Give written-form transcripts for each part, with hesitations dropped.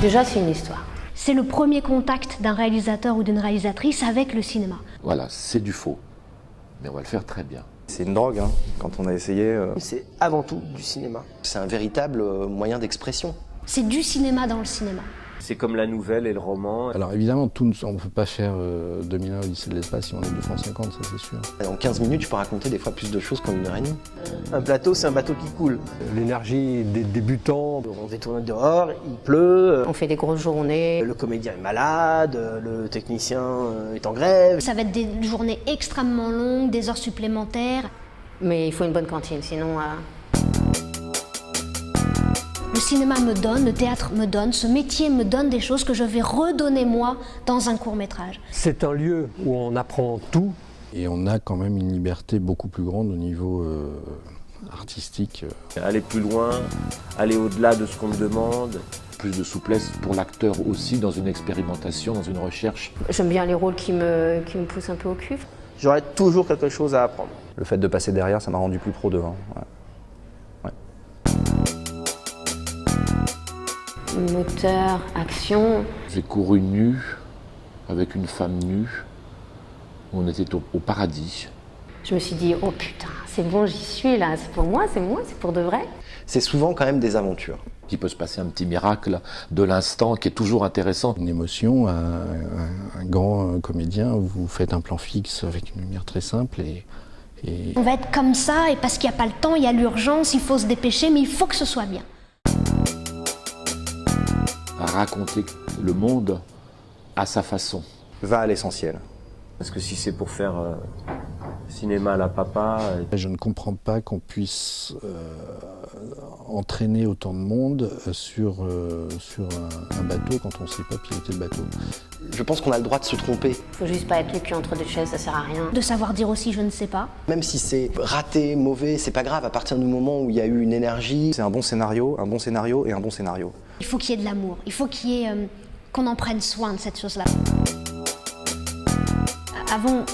Déjà, c'est une histoire. C'est le premier contact d'un réalisateur ou d'une réalisatrice avec le cinéma. Voilà, c'est du faux, mais on va le faire très bien. C'est une drogue, hein, quand on a essayé. C'est avant tout du cinéma. C'est un véritable moyen d'expression. C'est du cinéma dans le cinéma. C'est comme la nouvelle et le roman. Alors évidemment, on ne peut pas faire 2001 Odyssée de l'espace si on est 250, ça c'est sûr. En 15 minutes, tu peux raconter des fois plus de choses qu'en 1h30. Un plateau, c'est un bateau qui coule. L'énergie des débutants. On est tourné dehors, il pleut. On fait des grosses journées. Le comédien est malade, le technicien est en grève. Ça va être des journées extrêmement longues, des heures supplémentaires. Mais il faut une bonne cantine, sinon... Le cinéma me donne, le théâtre me donne, ce métier me donne des choses que je vais redonner moi dans un court-métrage. C'est un lieu où on apprend tout. Et on a quand même une liberté beaucoup plus grande au niveau artistique. Aller plus loin, aller au-delà de ce qu'on me demande. Plus de souplesse pour l'acteur aussi dans une expérimentation, dans une recherche. J'aime bien les rôles qui me poussent un peu au cul. J'aurai toujours quelque chose à apprendre. Le fait de passer derrière, ça m'a rendu plus pro devant. Ouais. Moteur, action. J'ai couru nu, avec une femme nue. On était au paradis. Je me suis dit, oh putain, c'est bon, j'y suis là, c'est pour moi, c'est pour de vrai. C'est souvent quand même des aventures. Il peut se passer un petit miracle de l'instant qui est toujours intéressant. Une émotion, un grand comédien, vous faites un plan fixe avec une lumière très simple et... On va être comme ça, et parce qu'il n'y a pas le temps, il y a l'urgence, il faut se dépêcher, mais il faut que ce soit bien. Raconter le monde à sa façon. Va à l'essentiel. Parce que si c'est pour faire cinéma à la papa... Je ne comprends pas qu'on puisse entraîner autant de monde sur un bateau quand on ne sait pas piloter le bateau. Je pense qu'on a le droit de se tromper. Faut juste pas être le cul entre deux chaises, ça sert à rien. De savoir dire aussi je ne sais pas. Même si c'est raté, mauvais, c'est pas grave à partir du moment où il y a eu une énergie. C'est un bon scénario et un bon scénario. Il faut qu'il y ait de l'amour, il faut qu'il y ait qu'on en prenne soin de cette chose-là. Avant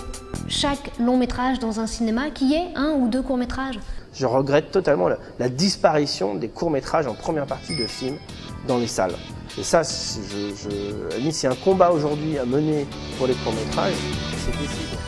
chaque long métrage dans un cinéma, qu'il y ait 1 ou 2 courts-métrages. Je regrette totalement la disparition des courts-métrages en première partie de films dans les salles. Et ça, c'est un combat aujourd'hui à mener pour les courts-métrages. C'est possible.